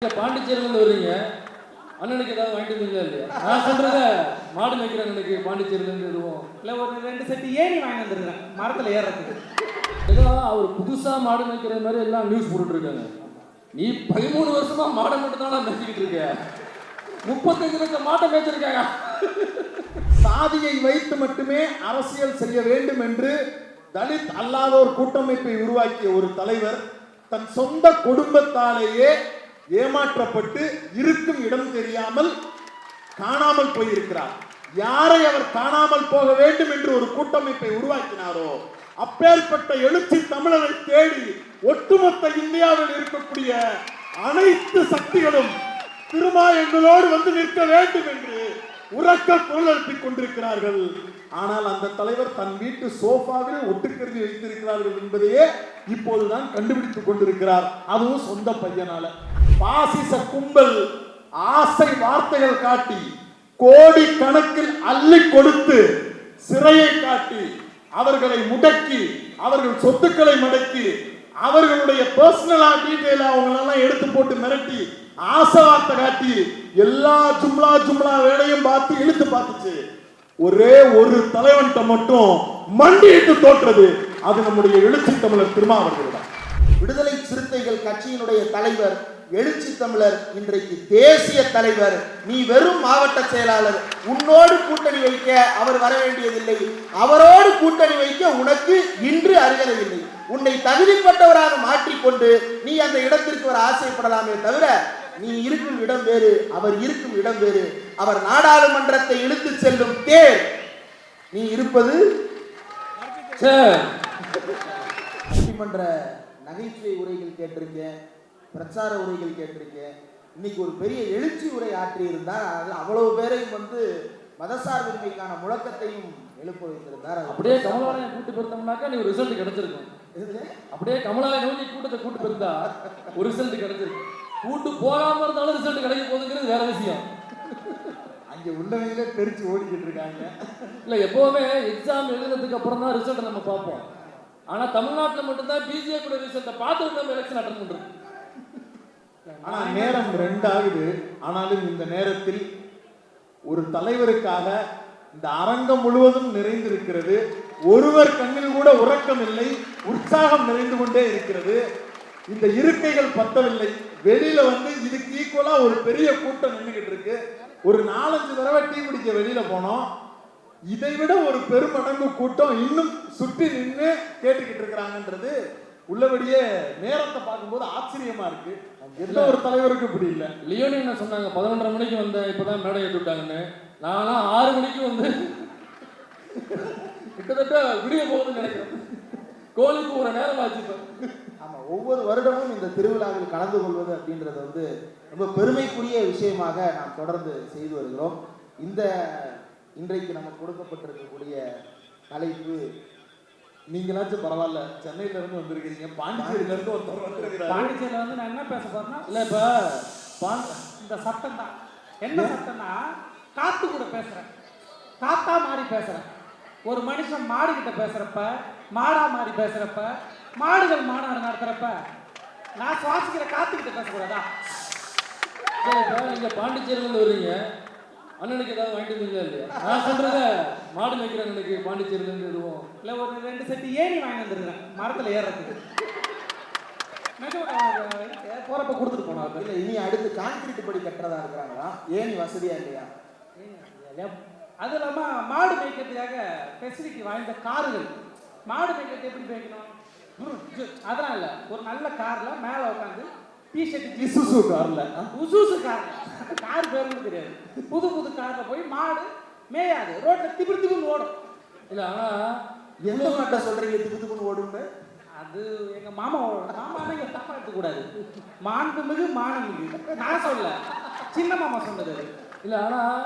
பாண்டிச்சேரியிலேருந்து வருவீங்க, அண்ணனுக்கு ஏதாவது வாங்கிட்டு வந்தீங்களா இல்லையா? நான் சொல்றத மாடு மேய்க்கிற அண்ணனுக்கு பாண்டிச்சேரியிலேருந்து எதுவும் இல்லை, ஒரு 2 செட்டு ஏணி வாங்கி வந்துருக்கேன் மரத்தில் ஏறுறதுக்கு. இதெல்லாம் அவர் புதுசா மாடு மேய்க்கிற மாதிரி எல்லாம் நியூஸ் போட்டுட்டு இருக்காங்க. நீ 13 வருஷமா மாடை மட்டும் தான் மேய்ச்சிக்கிட்டு இருக்க. 35 லட்சம் மாட்டை மேய்ச்சிருக்காங்க. சாதியை வைத்து மட்டுமே அரசியல் செய்ய வேண்டும் என்று தலித் அல்லாதோர் கூட்டமைப்பை உருவாக்கிய ஒரு தலைவர் தன் சொந்த குடும்பத்தாலேயே ஏமாற்றப்பட்டு இருக்கும் இடம் தெரியாமல் காணாமல் போயிருக்கிறார். யாரை அவர் காணாமல் போக வேண்டும் என்று ஒரு கூட்டமைப்பை உருவாக்கினாரோ அப்பேற்பட்ட எழுச்சி தமிழரை தேடி ஒட்டுமொத்த இந்தியாவில் இருக்கக்கூடிய அனைத்து சக்திகளும் திருமா எங்களோடு வந்து நிற்க வேண்டும் என்று உறக்க குரல் எழுப்பிக் கொண்டிருக்கிறார்கள். ஆனால் அந்த தலைவர் தன் வீட்டு சோஃபாவில் ஒட்டுக்கருதி வைத்திருக்கிறார்கள் என்பதையே இப்போதுதான் கண்டுபிடித்துக் கொண்டிருக்கிறார். அதுவும் சொந்த பையனால. பாசிச கும்பல் ஆசை வார்த்தைகள் காட்டி கோடி கணக்கில் அள்ளி கொடுத்து சிறையை காட்டி அவர்களை முடக்கி அவர்கள் சொத்துக்களை மடக்கி அவர்களுடைய பர்சனலா டீடைல் அவங்களெல்லாம் எடுத்து போட்டு மிரட்டி ஆசை வார்த்தை காட்டி எல்லா ஜும்லா வேலையும் பார்த்து இழுத்து பார்த்துச்சு. ஒரே ஒரு தலைவன்கிட்ட மட்டும் மண்டியிட்டு தோற்றது. அது நம்முடைய எழுச்சி தமிழர் திருமாவர்கள் தான். விடுதலை சிறுத்தைகள் கட்சியினுடைய தலைவர் எழுச்சி தமிழர் இன்றைக்கு தேசிய தலைவர். நீ வெறும் மாவட்ட செயலாளர். உன்னோடு கூட்டணி வைக்க அவர் வர வேண்டியதில்லை. அவரோடு கூட்டணி வைக்க உனக்கு இன்று அருகதை இல்லை. உன்னை தகுதிப்பட்டவராக மாற்றிக்கொண்டு நீ அந்த இடத்திற்கு வர ஆசைப்படலாமே தவிர நீ இருக்கும் இடம் வேறு, அவர் இருக்கும் இடம் வேறு. அவர் நாடாளுமன்றத்தை இழுத்து செல்லும் தேர். நீ இருப்பது நீதிமன்ற நகைச்சுவை உரைகள் கேட்டிருக்கேன், பிரச்சார உரைகள் கேட்டிருக்கேன். இன்னைக்கு ஒரு பெரிய எழுச்சி உரை ஆற்றி இருந்தார். அவ்வளவு பேரையும் வந்து மதசார்பின்மைக்கான முழக்கத்தையும் எழுப்ப வைத்திருந்தார். அப்படியே கமலாலய கூட்டு போயிருந்தோம்னாக்கா நீ ஒரு ரிசல்ட் கிடைச்சிருக்கும். அப்படியே கமலாலய நோக்கி கூட்டத்தை கூட்டு போயிருந்தா ஒரு ரிசல்ட் கிடைச்சிருக்கும். கூட்டு போகாம இருந்தாலும் ரிசல்ட் கிடைக்க போகுதுங்கிறது வேற விஷயம். அங்க உள்ளவங்களே தெரிச்சு ஓடிக்கிட்டு இருக்காங்க. இல்ல, எப்பவுமே எக்ஸாம் எழுதுனதுக்கு அப்புறம் தான் ரிசல்ட் நம்ம பார்ப்போம். ஆனா தமிழ்நாட்டில் மட்டும்தான் பிஜேபி ரிசல்ட்டை பார்த்துட்டு நம்ம எலெக்ஷன் அட்டன் பண்றோம். ஆனா நேரம் 2 ஆகுது. ஆனாலும் இந்த நேரத்தில் ஒரு தலைவருக்காக இந்த அரங்கம் முழுவதும் நிறைந்திருக்கிறது. ஒருவர் கண்ணில் கூட உறக்கம் இல்லை, உற்சாகம் நிறைந்து கொண்டே இருக்கிறது. இந்த இருக்கைகள் பத்தவில்லை. வெளியில வந்து இதுக்கு ஈக்குவலா ஒரு பெரிய கூட்டம் நின்றுகிட்டு இருக்கு. ஒரு 4-5 தடவை டீ குடிக்க வெளியில போனோம். இதை விட ஒரு பெருமடங்கு கூட்டம் இன்னும் சுற்றி நின்று கேட்டுக்கிட்டு இருக்கிறாங்கன்றது உள்ளபடியே நேரத்தை பார்க்கும்போது ஆச்சரியமா இருக்கு. எந்த ஒரு தலைவருக்கு இப்படி இல்லை. லியோனி என்ன சொன்னாங்க, 11:30 மணிக்கு வந்த இப்பதான் மேடை ஏற்றி விட்டாங்கன்னு. நான்லாம் 6 மணிக்கு வந்து கிட்டத்தட்ட விடிய போகுதுன்னு நினைக்கிறேன். கோழிக்கு ஒரு நேரம் ஆச்சு. ஆமா, ஒவ்வொரு வருடமும் இந்த திருவிழாவில் கலந்து கொள்வது அப்படின்றது வந்து ரொம்ப பெருமைக்குரிய விஷயமாக நாம் தொடர்ந்து செய்து வருகிறோம். இன்றைக்கு நமக்கு கொடுக்கப்பட்டிருக்கக்கூடிய தலைப்பு, நீங்களாச்சும் பரவாயில்ல, சென்னையில இருந்து வந்திருக்கீங்க, பாண்டிச்சேரியில இருந்து ஒருத்தர் வந்திருக்கிறார். பாண்டிச்சேரியில் வந்து நான் என்ன பேச போறேன்னா, இல்ல இப்ப இந்த சட்டம் தான். என்ன சட்டம்னா, காத்து கூட பேசுறேன், காத்தா மாறி பேசுறேன். ஒரு மனுஷன் மாடு கிட்ட பேசுறப்ப, மாடா மாறி பேசுறப்ப, மாடுகள் மாநாடு நடத்துறப்ப நான் சுவாசிக்கிற காத்துக்கிட்ட பேசக்கூடாதா? நீங்க பாண்டிச்சேரியிலேருந்து வருவீங்க, அண்ணனுக்கு ஏதாவது வாங்கிட்டு வந்தீங்களா இல்லையா? நான் சொல்றத மாடு மேய்க்கிற அண்ணனுக்கு பாண்டிச்சேரியிலேருந்து எதுவும் இல்லை, ஒரு 2 செட்டு ஏணி வாங்கி வந்துருக்கேன் மரத்தில் ஏறுறதுக்கு. போறப்ப கொடுத்துட்டு போனாங்க. இல்லை, இனி அடுத்து கான்கிரீட் படி கட்டுறதா இருக்கிறாங்களா? ஏணி வசதியா இல்லையா? அது இல்லாமல் மாடு மேய்க்கிறதுக்காக ஃபெசிலிட்டி வாய்ந்த கார்கள். மாடு மேய்க்கிறது எப்படி மேய்க்கணும் அதெல்லாம் இல்லை. ஒரு நல்ல காரில் மேலே உட்காந்து டிஷர்ட் இசுசு கார்ல, உசூசு காரில், கார் பேருன்னு தெரியாது, புது காரில் போய் மாடு மேயாது, ரோட்டில் திபின்னு ஓடும். இல்லை. ஆனால் எந்த மாட்டை சொல்றீங்க திபுன்னு ஓடுன்னு? அது எங்கள் மாமா நீங்கள் தப்பாக எடுத்துக்கூடாது. மாண்புமிகு மானமிகு நான் சொல்ல, சின்ன மாமா சொன்னது. இல்லை, ஆனால்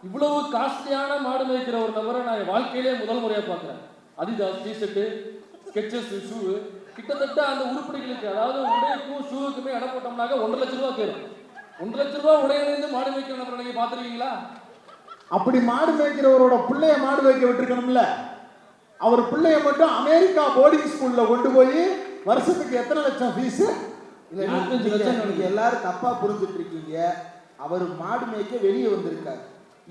இவ்வளவு காஸ்ட்லியான மாடு மேய்க்கிற ஒரு நபரை நான் வாழ்க்கையிலே முதல் முறையாக பார்க்குறேன். அதிதாஸ் டிஷர்ட்டு, ஸ்கெச்சஸ் ஷூ, கிட்டத்தட்ட அந்த உருப்படிகளுக்கு, அதாவது உடைக்கும் ஷூவுக்குமே இடம் போட்டோம்னாக்க 1.5 லட்ச ரூபா கேடும். 1.5 லட்ச ரூபா உடையிலேருந்து மாடு மேய்க்கிற நபரை நீங்கள் பார்த்துருக்கீங்களா? அப்படி மாடு மேய்க்கிறவரோட பிள்ளைய மாடு வைக்க விட்டுருக்கணும்ல. அவர் பிள்ளைய மட்டும் அமெரிக்கா போர்டிங் ஸ்கூல்ல கொண்டு போய் வருஷத்துக்கு எத்தனை லட்சம் ஃபீஸ்? இல்ல, 25 லட்சம் நீங்க எல்லாரும் தப்பா புரிஞ்சுட்டு இருக்கீங்க. அவர் மாடு மேய்க்க வெளியே வந்திருக்காரு.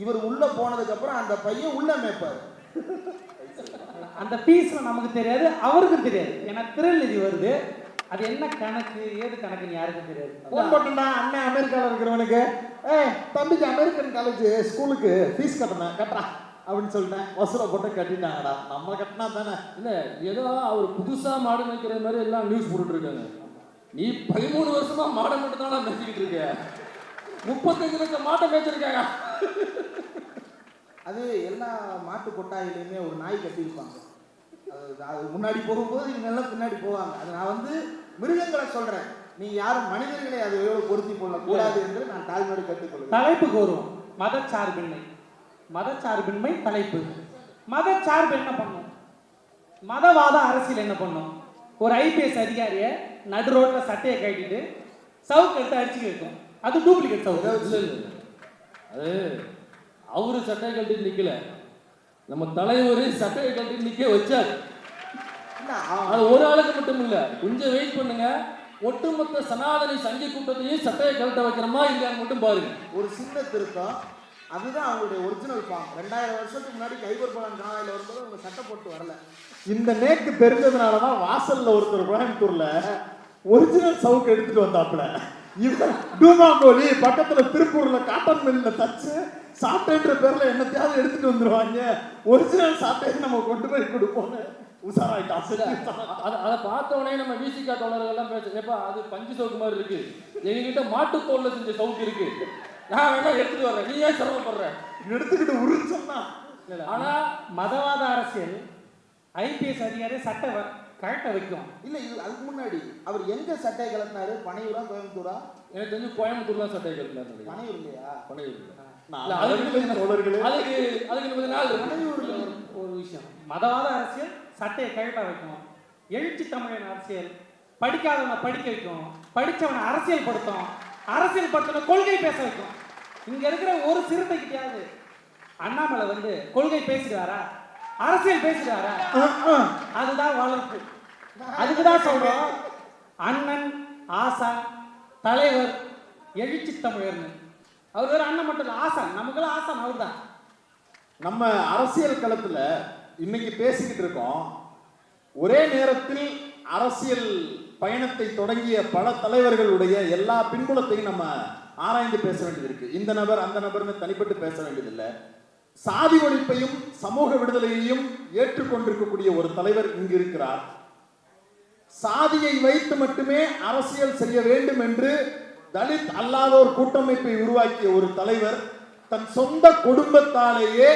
இவர் உள்ள போனதுக்கு அப்புறம் அந்த பையன் உள்ள மேய்ப்பாரு. அந்த பீஸ்ல நமக்கு தெரியாது, அவருக்கும் தெரியாது. ஏன்னா திருநிதி வருது, அது என்ன கணக்கு ஏது கணக்குன்னு யாருக்கும் தெரியாது. ஃபோன் போட்டுடா அண்ணன் அமெரிக்காவில் இருக்கிறவனுக்கு, தம்பிக்கு அமெரிக்கன் காலேஜ் ஸ்கூலுக்கு ஃபீஸ் கட்டணும் கட்டுறா அப்படின்னு சொல்லிட்டேன். வசூலை போட்டு கட்டிட்டாங்கடா. நம்ம கட்டினா தானே. இல்ல ஏதோ அவர் புதுசா மாடு மேய்க்கிற மாதிரி எல்லாம் நியூஸ் போட்டுட்டு இருக்காங்க. நீ 13 வருஷமா மாடை மட்டும் தான் மேய்ச்சிக்கிட்டு இருக்க. 35 லட்சம் மாட்டை மேய்ச்சிருக்காங்க. அது எல்லா மாட்டு கொட்டாயிலையுமே ஒரு நாய் கட்டியிருப்பாங்க. அது முன்னாடி போகும்போது இவங்க எல்லாம் பின்னாடி போவாங்க. அது நான் வந்து மிருகங்களை சொல்றேன். நீங்க யாரும் மனிதர்களை அதை பொருத்தி கொள்ள கூடாது என்று நான் தாழ்மையோடு கற்றுக்கொள்கிறேன். தலைப்புக்கு வருவோம். மதச்சார்பின்மை. மதச்சார்பின்மை தலைப்பு. மதச்சார்பு என்ன பண்ணும்? மதவாத அரசியல் என்ன பண்ணும்? ஒரு ஐபிஎஸ் அதிகாரியை நடு ரோட்ல சட்டையை கட்டிட்டு சவுக்கு எடுத்து அடிச்சு வைக்கும். அது டூப்ளிகேட் சவுக்கு. அது அவரு சட்டையை கழட்டி நிக்கல, நம்ம தலைவர் சட்டையை கழட்டி நிக்க வச்சார். அது ஒரு ஆளுக்கு மட்டும் இல்ல, கொஞ்சம் வெயிட் பண்ணுங்க, ஒட்டுமொத்த சனாதனி சங்கி கூட்டத்தையும் சட்டையை கழட்ட வைக்கிறோமா இல்லையான்னு மட்டும் பாருங்க. ஒரு சின்ன திருத்தம், அதுதான் அவங்களுடைய ஒரிஜினல் ஃபார்ம். 2000 வருஷத்துக்கு முன்னாடி கைபர் பலன் காலையில் வரும்போது அவங்க சட்டை போட்டு வரல. இந்த நேக்கு தெரிஞ்சதுனாலதான் வாசல்ல ஒருத்தர் கோயம்புத்தூர்ல ஒரிஜினல் சவுக்கு எடுத்துட்டு வந்தாப்புல. இவன் டூமாங்கோலி பக்கத்துல திருப்பூர்ல காட்டன் மில்ல தச்சு சாட்டைன்ற பேர்ல என்னத்தையாவது எடுத்துட்டு வந்துருவாங்க, ஒரிஜினல் சாட்டையை நம்ம கொண்டு போய் கொடுப்போம்னு உசாராயிட்டான். அதை பார்த்தவனே நம்ம விசிகா தோழர்கள்லாம் பேசப்பா அது பஞ்சு சவுக்கு மாதிரி இருக்கு, எங்ககிட்ட மாட்டுத்தோல்ல செஞ்ச சவுக்கு இருக்கு, நான் வேணா எடுத்துட்டு வர்றேன், நீ ஏன் சிரமப்படுற, எடுத்துக்கிட்டு உருச்சோம்னா. ஆனா மதவாத அரசியல் ஐபிஎஸ் அதிகாரி சட்டை கரெக்டா வைக்கும். இல்ல இது அதுக்கு முன்னாடி அவர் எங்க சட்டை கலட்டினாரு? பனையூரா கோயம்புத்தூரா? எனக்கு தெரிஞ்சு கோயம்புத்தூர்ல சட்டை கட்டினாரு. பனையூர் இல்லையா? பனையூர் ஒரு விஷயம், மதவாத அரசியல் சட்டையை கரெக்டா வைக்கும். எழுச்சி தமிழன் அரசியல் படிக்காதவனை படிக்க வைக்கும், படிச்சவனை அரசியல் படுத்தும், அரசியல் படுத்தின கொள்கை பேச வைக்கும். இங்க இருக்கிற ஒரு சிறுத்தைக்கிட்டையாவது அண்ணாமலை வந்து கொள்கை பேசிடுவாரா, அரசியல் பேசிடுவாரா? அதுதான் வளர்ப்பு. அதுக்குதான் சொல்றோம் அண்ணன், ஆசான், தலைவர், எழுச்சி தமிழர்னு. அவர் வேற அண்ணன் மட்டும் இல்ல, ஆசான். நமக்கெல்லாம் ஆசான் அவர் தான். நம்ம அரசியல் களத்துல இன்னைக்கு பேசிக்கிட்டு இருக்கோம். ஒரே நேரத்தில் அரசியல் பயணத்தை தொடங்கிய பல தலைவர்களுடைய எல்லா பின்புலத்தையும் நம்ம ஆராய்ந்து பேச வேண்டியது இருக்கு. இந்த நபர் அந்த நபர்னு தனிப்பட்டு பேச வேண்டியதில்லை. சாதி ஒழிப்பையும் சமூக விடுதலையையும் ஏற்றுக்கொண்டிருக்கக்கூடிய ஒரு தலைவர் இங்கு இருக்கிறார். சாதியை வைத்து மட்டுமே அரசியல் செய்ய வேண்டும் என்று தலித் அல்லாதோர் கூட்டமைப்பை உருவாக்கிய ஒரு தலைவர் தன் சொந்த குடும்பத்தாலேயே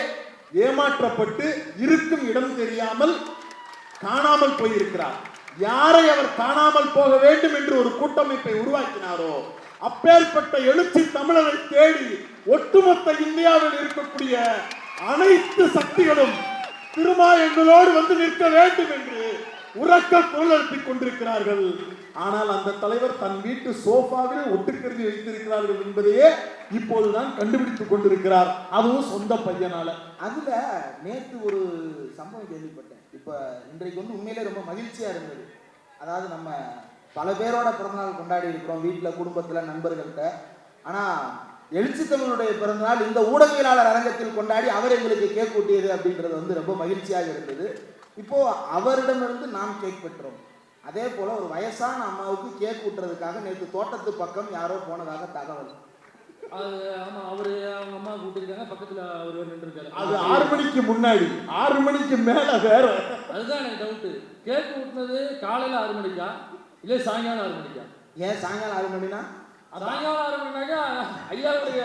ஏமாற்றப்பட்டு இருக்கும் இடம் தெரியாமல் காணாமல் போயிருக்கிறார். யாரை அவர் காணாமல் போக வேண்டும் என்று ஒரு கூட்டமைப்பை உருவாக்கினாரோ அப்பேற்பட்ட எழுச்சி தமிழரை தேடி ஒட்டுமொத்த இந்தியாவில் இருக்கக்கூடிய அனைத்து சக்திகளும் திருமா எங்களோடு வந்து நிற்க வேண்டும் என்று உறக்க குரல் எழுப்பிக் கொண்டிருக்கிறார்கள். ஆனால் அந்த தலைவர் தன் வீட்டு சோஃபாவில் ஒட்டுக்கருதி வைத்திருக்கிறார்கள் என்பதையே இப்போதுதான் கண்டுபிடித்துக் கொண்டிருக்கிறார், அதுவும் சொந்த பையனால. அதுல நேற்று ஒரு சம்பவம் கேள்விப்பட்டேன். இப்ப இன்றைக்கு வந்து உண்மையிலே ரொம்ப மகிழ்ச்சியா இருந்தது. அதாவது நம்ம பல பேரோட பிறந்தநாள் கொண்டாடி இருக்கிறோம் வீட்டுல, குடும்பத்துல, நண்பர்கள்ட்ட. ஆனா எழுச்சி தமிழனுடைய பிறந்தநாள் இந்த ஊடகவியலாளர் அரங்கத்தில் கொண்டாடி அவர் எங்களுக்கு கேக் ஊட்டியது அப்படின்றது வந்து ரொம்ப மகிழ்ச்சியாக இருந்தது. இப்போ அவரிடமிருந்து நாம் கேக் பெற்றோம். அதே போல ஒரு வயசான அம்மாவுக்கு கேக் ஊட்டுறதுக்காக நேற்று தோட்டத்து பக்கம் யாரோ போனதாக தகவல். ஆமா, அவரு அவங்க அம்மா கூட்டிருக்காங்க, பக்கத்துல அவர் நின்று இருக்காரு. அது 6 மணிக்கு முன்னாடி, 6 மணிக்கு மேல வேற. அதுதான் எனக்கு டவுட். கேக் ஊட்டினது காலையில 6 மணிக்கா இல்ல சாயங்காலம் 6 மணிக்கா? ஏன் சாயங்காலம் 6 மணினா? சாயங்காலம் 6 மணினாக்கா ஐயாவுடைய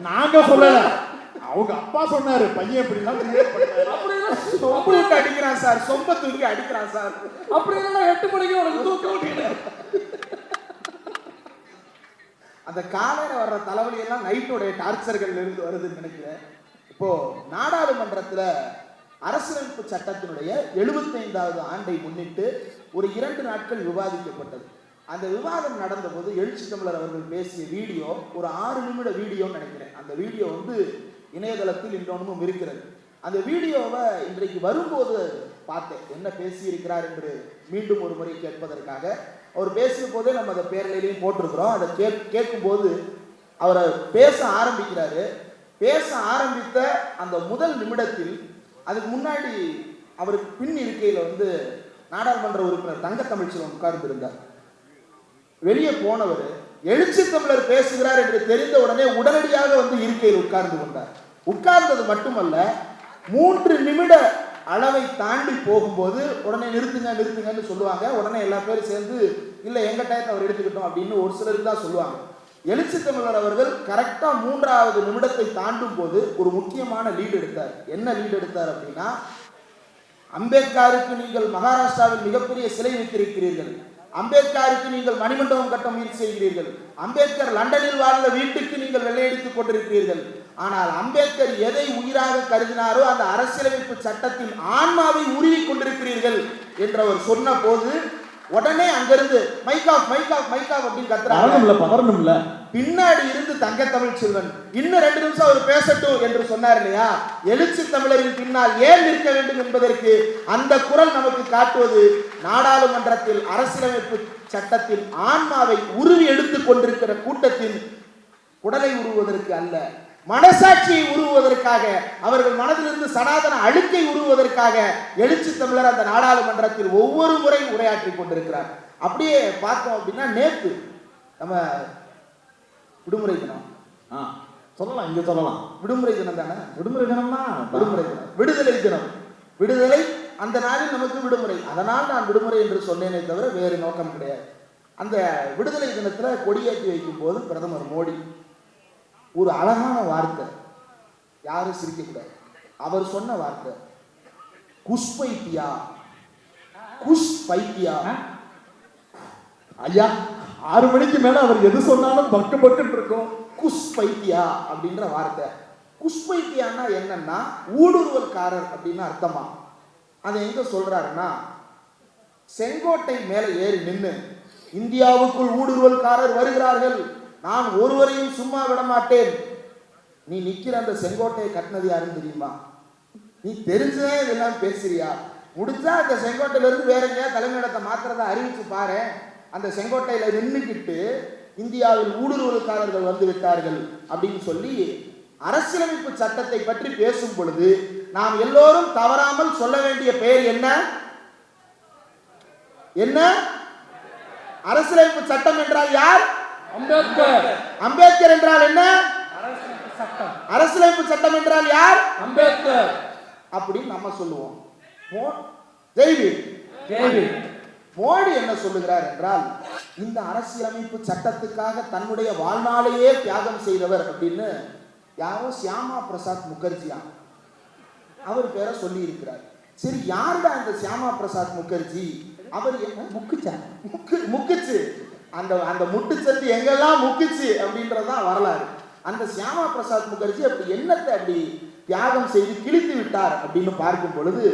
நாங்க சொல்லல, அவங்க அப்பா சொன்னாரு பையன் இப்படிலாம் அடிக்கிறான் சார், சொம்ப தூக்கி அடிக்கிறான் சார். அப்படி 8 மணிக்கு உனக்கு தூக்கம். அந்த காலையில வர்ற தலைவலி எல்லாம் நைட்டோடைய டார்ச்சர்கள் இருந்து வருதுன்னு நினைக்கிறேன். இப்போ நாடாளுமன்றத்துல அரசியலமைப்பு சட்டத்தினுடைய 75வது ஆண்டை முன்னிட்டு ஒரு 2 நாட்கள் விவாதிக்கப்பட்டது. அந்த விவாதம் நடந்த போது எழுச்சி தமிழர் அவர்கள் பேசிய வீடியோ ஒரு 6 நிமிட வீடியோன்னு நினைக்கிறேன். அந்த வீடியோ வந்து இணையதளத்தில் இன்னொன்னும் இருக்கிறது. அந்த வீடியோவை இன்றைக்கு வரும்போது பார்த்தேன், என்ன பேசியிருக்கிறார் என்று மீண்டும் ஒரு முறை கேட்பதற்காக. அவர் பேசிய போதே நம்ம அதை பேரலையிலையும் போட்டிருக்கிறோம். அதை கேட்கும்போது அவரை பேச ஆரம்பிக்கிறாரு. பேச ஆரம்பித்த அந்த முதல் நிமிடத்தில், அதுக்கு முன்னாடி அவருக்கு பின் இருக்கையில் நாடாளுமன்ற உறுப்பினர் தங்க தமிழ்ச்செல்வன் உட்கார்ந்து இருந்தார். வெளியே போனவர் எழுச்சி தமிழர் பேசுகிறார் என்று தெரிந்த உடனே உடனடியாக இருக்கையில் உட்கார்ந்து கொண்டார். உட்கார்ந்தது மட்டுமல்ல, 3 நிமிட அளவை தாண்டி போகும்போது உடனே நிறுத்துங்கன்னு சொல்லுவாங்க. உடனே எல்லா பேரும் சேர்ந்து இல்லை எங்க டயத்தை அவர் எடுத்துக்கிட்டோம் அப்படின்னு ஒரு சிலருக்கு தான் சொல்லுவாங்க. எழுச்சி தமிழர் அவர்கள் கரெக்டா 3வது நிமிடத்தை தாண்டும் போது ஒரு முக்கியமான லீடு எடுத்தார். என்ன லீடு எடுத்தார் அப்படின்னா, அம்பேத்கருக்கு நீங்கள் மகாராஷ்டிராவில் மிகப்பெரிய சிலை வைத்திருக்கிறீர்கள், அம்பேத்கருக்கு நீங்கள் மணிமண்டபம் கட்ட முயற்சி செய்கிறீர்கள், அம்பேத்கர் லண்டனில் வாழ்ந்த வீட்டுக்கு நீங்கள் வெள்ளையடித்துக் கொண்டிருக்கிறீர்கள். ஆனால் அம்பேத்கர் எதை உயிராக கருதினாரோ அந்த அரசியலமைப்பு சட்டத்தின் ஆன்மாவை உருவி கொண்டிருக்கிறீர்கள் என்று அவர் சொன்ன போது உடனே அங்கிருந்து மைக் ஆஃப் அப்படின்னு கத்துறாங்க. பின்னாடி இருந்து தங்க தமிழ்ச்செல்வன் இன்னும் 2 நிமிஷம் அவர் பேசட்டும் என்று சொன்னார் இல்லையா? எழுச்சி தமிழரின் பின்னால் ஏன் நிற்க வேண்டும் என்பதற்கு அந்த குரல் நமக்கு காட்டுவது, நாடாளுமன்றத்தில் அரசியலமைப்பு சட்டத்தின் ஆன்மாவை உருவி எடுத்துக் கொண்டிருக்கிற கூட்டத்தின் உடலை உருவுவதற்கு அல்ல, மனசாட்சியை உருவுவதற்காக, அவர்கள் மனதிலிருந்து சனாதன அழுக்கை உருவுவதற்காக எழுச்சி தமிழர் அந்த நாடாளுமன்றத்தில் ஒவ்வொரு முறை உரையாற்றி கொண்டிருக்கிறார். அப்படியே பார்த்தோம் அப்படின்னா, நேற்று நம்ம விடுமுறை தினம் சொல்லலாம், இங்க சொல்லலாம். விடுமுறை தினம் தானே? விடுமுறை தினம்னா விடுமுறை தினம், விடுதலை தினம். விடுதலை அந்த நாளில் நமக்கு விடுமுறை, அதனால் நான் விடுமுறை என்று சொன்னேனே தவிர வேறு நோக்கம் கிடையாது. அந்த விடுதலை தினத்துல கொடியேற்றி வைக்கும் போது பிரதமர் மோடி ஒரு அழகான வார்த்தை, யாரும் சிரிக்கக்கூடாது, அவர் சொன்ன வார்த்தை குஷ் பைத்தியா. ஐயா 6 மணிக்கு மேல அவர் எது சொன்னாலும் பக்கு இருக்கும். குஷ் பைத்தியா அப்படின்ற வார்த்தை. குஷ் பைத்தியான்னா என்னன்னா ஊடுருவல்காரர் அப்படின்னு அர்த்தமா. அதை எங்க சொல்றாருன்னா, செங்கோட்டை மேல ஏறி நின்று இந்தியாவுக்குள் ஊடுருவல்காரர் வருகிறார்கள், நான் ஒருவரையும் சும்மா விட மாட்டேன். நீ நிக்கிற அந்த செங்கோட்டையை கட்டினது யாருன்னு தெரியுமா? நீ தெரிஞ்சுதான் இதெல்லாம் பேசுறியா? முடிச்சா அந்த செங்கோட்டையில இருந்து வேற எங்கேயா தலைமையிடத்தை மாத்திரத அறிவிச்சு பாரு. அந்த செங்கோட்டையில நின்றுக்கிட்டு இந்தியாவில் ஊடுருவல்காரர்கள் வந்து விட்டார்கள் அப்படின்னு சொல்லி அரசியலமைப்பு சட்டத்தை பற்றி பேசும் பொழுது நாம் எல்லோரும் தவறாமல் சொல்ல வேண்டிய பெயர் என்ன? என்ன? அரசியலமைப்பு சட்டம் என்றால் யார்? அம்பேத்கர். அம்பேத்கர் என்றால் என்ன? சட்டம். அரசியலமைப்பு சட்டம் என்றால் யார்? அம்பேத்கர். அப்படின்னு நம்ம சொல்லுவோம். ஜெய்வீர். மோடி என்ன சொல்லுகிறார் என்றால், இந்த அரசியலமைப்பு சட்டத்துக்காக தன்னுடைய வாழ்நாளையே தியாகம் செய்தவர் அப்படின்னு யாரோ சியாமா பிரசாத் முகர்ஜியா அவர் பேரை சொல்லி இருக்கிறார். சரி, யாருடா இந்த சியாமா பிரசாத் முகர்ஜி? அவர் முக்குச்சு அந்த முட்டுச்சத்து எங்கெல்லாம் முக்குச்சு அப்படின்றதுதான் வரலாறு. அந்த சியாமா பிரசாத் முகர்ஜி அப்படி என்னத்தை அப்படி தியாகம் செய்து கிழித்து விட்டார் அப்படின்னு பார்க்கும் பொழுது,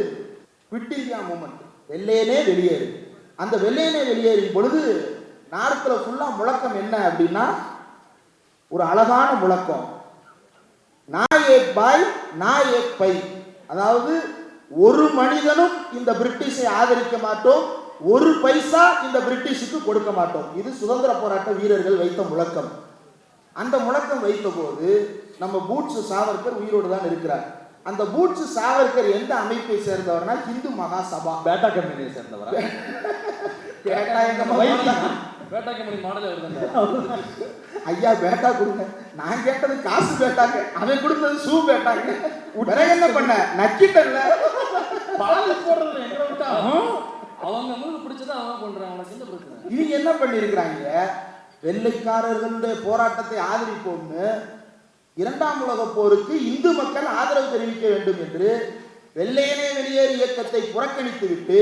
குவிட் இந்தியா மூமெண்ட், வெள்ளையனே வெளியேறு. அந்த வெள்ளையனே வெளியேறும் பொழுது நார்த்ல ஃபுல்லா முழக்கம் என்ன அப்படின்னா, ஒரு அழகான முழக்கம், நான் ஏக் பாய் நான் ஏக் பை. அதாவது ஒரு மனிதனும் இந்த பிரிட்டிஷை ஆதரிக்க மாட்டோம், ஒரு பைசா இந்த பிரிட்டிஷுக்கு கொடுக்க மாட்டோம். இது சுதந்திர போராட்ட வீரர்கள் வைத்த முழக்கம். அந்த முழக்கம் வைத்த போது நம்ம பூட்ஸ் சாவர்கர் உயிரோடு தான் இருக்கிறார். அந்த பூட்ஸ் சாவர்கர் எந்த அமைப்பை சேர்ந்தவர்னா ஹிந்து மகாசபா, பேட்டா கம்பெனியை சேர்ந்தவர். பேட்டா கம்பெனி மாடல் வருது. ஐயா பேட்டா கொடுங்க, நான் கேட்டது காசு பேட்டாங்க, அவன் கொடுத்தது ஷூ பேட்டாங்க. உடனே என்ன பண்ண நக்கிட்டல அவங்க மூணு பிடிச்சதை அவங்க பண்றாங்க. உனக்கு என்ன பிரச்சனை? இவங்க என்ன பண்ணி இருக்கிறாங்க, வெள்ளைக்காரர்களுடைய போராட்டத்தை ஆதரிப்போம்னு 2ஆம் உலக போருக்கு இந்து மக்கள் ஆதரவு தெரிவிக்க வேண்டும் என்று வெள்ளையனே வெளியேறு இயக்கத்தை புறக்கணித்து விட்டு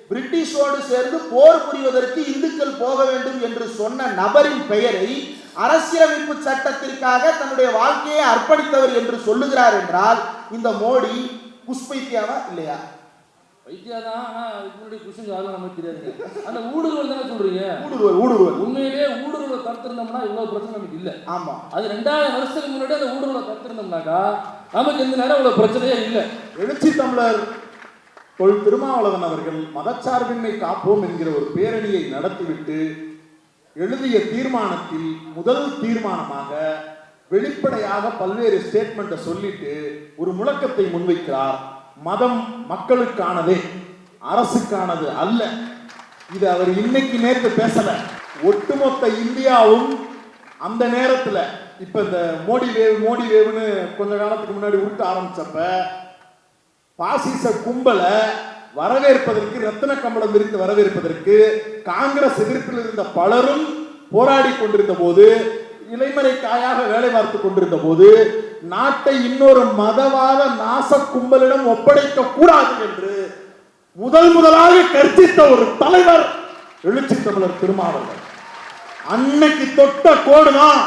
பிரிட்டிஷோடு சேர்ந்து போர் புரிவதற்கு இந்துக்கள் போக வேண்டும் என்று சொன்ன நபரின் பெயரை அரசியலமைப்பு சட்டத்திற்காக தன்னுடைய வாழ்க்கையை அர்ப்பணித்தவர் என்று சொல்லுகிறார் என்றால் இந்த மோடி குஷ்பைத்தியாவா இல்லையா? வைத்தியாதான். ஆனா அதுக்கு முன்னாடி குஷன் யாரும் நமக்கு தெரியாதுங்க. அந்த ஊடுருவல் தானே சொல்றீங்க? ஊடுருவல் உண்மையிலேயே ஊடுருவலை தடுத்திருந்தோம்னா இவ்வளவு பிரச்சனை நமக்கு இல்ல. ஆமா, அது 2000 வருஷத்துக்கு முன்னாடி அந்த ஊடுருவலை தடுத்திருந்தோம்னாக்கா நமக்கு இந்த நேரம் இவ்வளவு பிரச்சனையே இல்லை. எழுச்சி தமிழர் தொல் திருமாவளவன் அவர்கள் மதச்சார்பின்மை காப்போம் என்கிற ஒரு பேரணியை நடத்திவிட்டு எழுதிய தீர்மானத்தில் முதல் தீர்மானமாக வெளிப்படையாக பல்வேறு ஸ்டேட்மெண்ட்டை சொல்லிட்டு ஒரு முழக்கத்தை முன்வைக்கிறார். மதம் மக்களுக்கானதே, அரசுக்கானது அல்ல. இது அவர் இன்னைக்கு நேற்று பேசல. ஒட்டுமொத்த இந்தியாவும் அந்த நேரத்தில் இப்ப இந்த மோடி வேவுன்னு கொஞ்ச காலத்துக்கு முன்னாடி உருட்ட ஆரம்பிச்சப்ப பாசிச கும்பலை வரவேற்பதற்கு, ரத்தின கம்பளம் விரித்து வரவேற்பதற்கு காங்கிரஸ் எதிர்ப்பில் இருந்த பலரும் போராடி கொண்டிருந்த போது, இலைமறை காயாக வேலை பார்த்து கொண்டிருந்த போது, நாட்டை இன்னொரு மதவாத நாச கும்பலிடம் ஒப்படைக்க கூடாது என்று முதலாக கர்ஜித்த ஒரு தலைவர் எழுச்சி தமிழர் திருமாவளவன். அன்னைக்கு தொட்ட கோடுதான்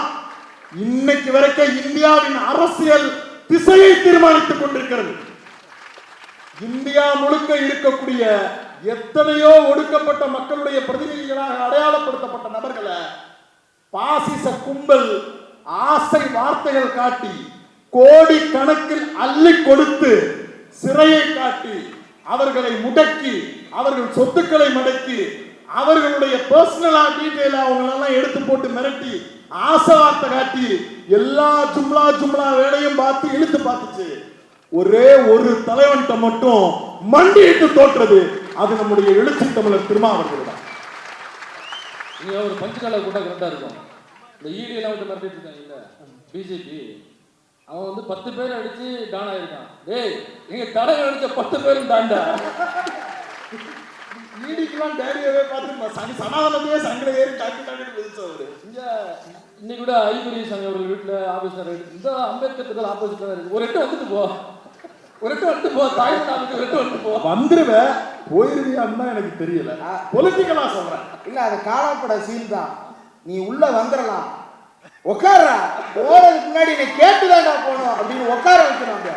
இன்னைக்கு வரைக்கும் இந்தியாவின் அரசியல் திசையை தீர்மானித்துக் கொண்டிருக்கிறது. இந்தியா முழுக்க இருக்கக்கூடிய எத்தனையோ ஒடுக்கப்பட்ட மக்களுடைய பிரதிநிதிகளாக அடையாளப்படுத்தப்பட்ட நபர்களை பாசிச கும்பல் ஆசை வார்த்தைகள் காட்டி கோடி கணக்கில் அள்ளி கொடுத்து சிறையை காட்டி அவர்களை முடக்கி அவர்கள் சொத்துக்களை மடக்கி அவர்களுடைய பர்சனலா டீடைல் அவங்களெல்லாம் எடுத்து போட்டு மிரட்டி ஆசை வார்த்தை காட்டி எல்லா ஜும்லா வேலையும் பார்த்து இழுத்து பார்த்துச்சு. ஒரே ஒரு தலைவன்கிட்ட மட்டும் மண்டியிட்டு தோற்றது, அது நம்முடைய எழுச்சி தமிழர் திருமாவளவன் தான். நீங்க ஒரு பஞ்சுகால கூட கரெக்டா இருக்கும். இந்த ஈடி எல்லாம் விட்டு மிரட்டிட்டு இருக்காங்க இல்ல பிஜேபி, அவன் வந்து 10 பேர் அடிச்சு டான் ஆயிருக்கான். டேய் நீங்க தடவை அடிச்ச 10 பேரும் தாண்டா. ஈடிக்கெல்லாம் டேடியவே பார்த்து சனாதனத்தையே சங்கட ஏறி டாக்கி பேசுவாரு. இன்னைக்கு கூட ஐபரி சங்க அவர்கள் வீட்டுல ஆபீஸ்ல இந்த அம்பேத்கர் ஆப்போசிட்ல இருக்கு. ஒரு எட்டு வந்துட்டு போ, ஒரு எட்டு வந்துட்டு போ, தாய்நாட்டுக்கு ஒரு எட்டு வந்துட்டு போ. வந்துருவேன் போயிருவியான்னு தான் எனக்கு தெரியல. பொலிட்டிக்கலா சொல்றேன். இல்ல அது காலாப்பட சீன் தான். நீ உள்ள வந்துடலாம், உட்கார்றா, போறதுக்கு முன்னாடி நீ கேட்டுதான்டா போனோம் அப்படின்னு உட்கார வைக்கிறாங்க.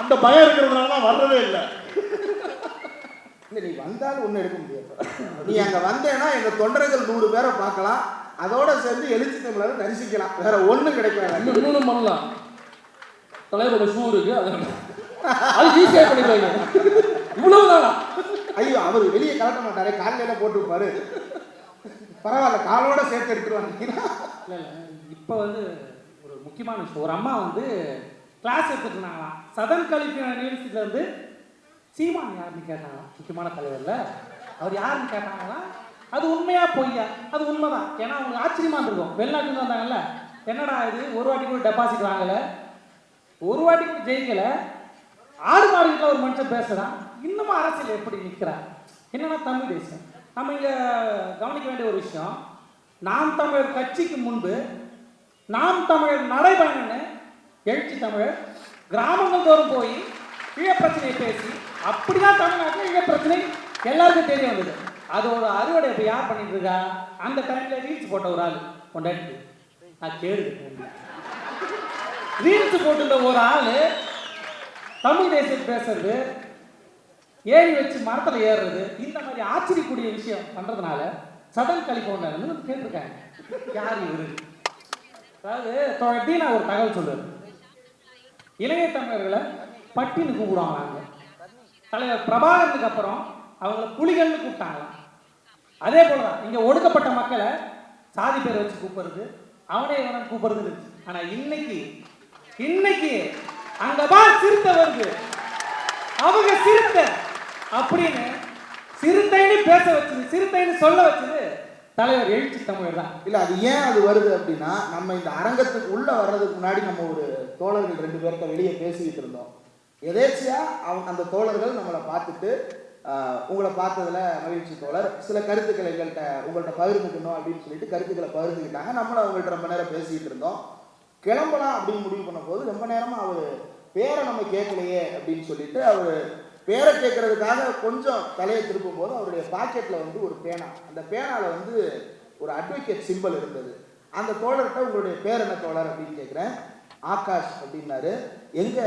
அந்த பயம் இருக்கிறதுனால தான் வர்றதே இல்லை. இல்ல நீ வந்தாலும் ஒன்றும் எடுக்க முடியாது. நீ அங்க வந்தேன்னா எங்க தொண்டர்கள் 100 பேரை பார்க்கலாம், அதோட சேர்ந்து எழுச்சி தமிழரை தரிசிக்கலாம், வேற ஒண்ணும் கிடைக்காது. இன்னும் பண்ணலாம். தலைவரோட ஷூ இருக்கு, அது ஈஸியா பண்ணிடுவாங்க. இவ்வளவுதானா? ஐயோ அவர் வெளியே கலட்ட மாட்டாரே, காலையில போட்டு பாரு, பரவாயில்ல காலோட சேர்த்து எடுத்துருவாங்க. இல்லை இப்போ வந்து ஒரு முக்கியமான விஷயம், ஒரு அம்மா வந்து கிளாஸ் எடுத்துட்டு இருந்தாங்களாம். சதன் கலிஃபியானா யூனிவர்சிட்டியில இருந்து சீமான் யாருன்னு கேட்டாங்களாம். முக்கியமான தலைவர்ல அவர் யாருன்னு கேட்டாங்களாம். அது உண்மையா பொய்யா? அது உண்மைதான். ஏன்னா அவங்களுக்கு ஆச்சரியமா இருந்திருக்கும். வெளிநாட்டுக்கு வந்தாங்கல்ல, என்னடா இது ஒரு வாட்டி கூட டெபாசிட் வாங்கலை, ஒரு வாட்டி கூட ஜெயிக்கலை, ஆடு மாடுகிட்ட ஒரு மனுஷன் பேசுகிறான், இன்னமும் அரசியல் எப்படி நிற்கிறான்? என்னன்னா தமிழ் தேசம். நம்ம இங்கே கவனிக்க வேண்டிய ஒரு விஷயம், நாம் தமிழர் கட்சிக்கு முன்பு நாம் தமிழர் நடைபயணன்னு எழுச்சி தமிழர் கிராமங்கள் தோறும் போய் ஈழப்பிரச்சனையை பேசி அப்படிதான் தமிழ்நாட்டில் ஈழப்பிரச்சனை எல்லாருக்கும் தெரிய வந்தது. அதோட அறுவடை இப்போ யார் பண்ணிட்டு இருக்கா? அந்த டைம்ல ரீல்ஸ் போட்ட ஒரு ஆள் கொண்டாடி நான் கேடு ரீல்ஸ் போட்டுருந்த ஒரு ஆள் தமிழ் தேசியம் பேசுறது, ஏறி வச்சு மரத்தில் ஏறுறது, இந்த மாதிரி ஆச்சரியக்கூடிய விஷயம் பண்றதுனால சதன் கலிஃபோர்னியால கேட்டிருக்காங்க யார் இவரு. அதாவது நான் ஒரு தகவல் சொல்றேன், இளைய தமிழர்களை பட்டின்னு கூப்பிடுவாங்க. தலைவர் பிரபாகரனுக்கு அப்புறம் அவங்கள புலிகள்னு கூப்பிட்டாங்களாம். அதே போலதான் இங்க ஒடுக்கப்பட்ட மக்களை சாதி பேர் வச்சு கூப்பிடுறது, அவனே இவனை கூப்பிடுறது. ஆனா இன்னைக்கு அங்கபா சிறுத்தை வருது, அவங்க சிறுத்தை அப்படின்னு சிறுத்தைன்னு பேச வச்சது, சிறுத்தைன்னு சொல்ல வச்சது தலைவர் எழுச்சி தமிழர் தான். இல்ல அது ஏன் அது வருது அப்படின்னா, நம்ம இந்த அரங்கத்துக்கு உள்ள வர்றதுக்கு முன்னாடி நம்ம ஒரு தோழர்கள் 2 பேர்த்த வெளியே பேசிக்கிட்டு இருந்தோம். எதேச்சியா அவங்க அந்த தோழர்கள் நம்மளை பார்த்துட்டு உங்களை பார்த்ததுல மகிழ்ச்சி தோழர், சில கருத்துக்களை உங்கள்கிட்ட பகிர்ந்துக்கணும் அப்படின்னு சொல்லிட்டு கருத்துக்களை பகிர்ந்துக்கிட்டாங்க. நம்மளும் அவங்கள்ட்ட ரொம்ப நேரம் பேசிக்கிட்டு இருந்தோம். கிளம்பலாம் அப்படின்னு முடிவு பண்ண போது ரொம்ப நேரமா அவர் பேரை நம்ம கேட்கலையே அப்படின்னு சொல்லிட்டு அவர் பேரை கேட்கறதுக்காக கொஞ்சம் தலையை திருப்பும் போது அவருடைய பாக்கெட்ல வந்து ஒரு பேனா, அந்த பேனால வந்து ஒரு அட்வொகேட் சிம்பிள் இருந்தது. அந்த தோழர்கிட்ட உங்களுடைய பேர் என்ன தோழர் அப்படின்னு கேட்குறேன். ஆகாஷ் அப்படின்னாரு. எங்க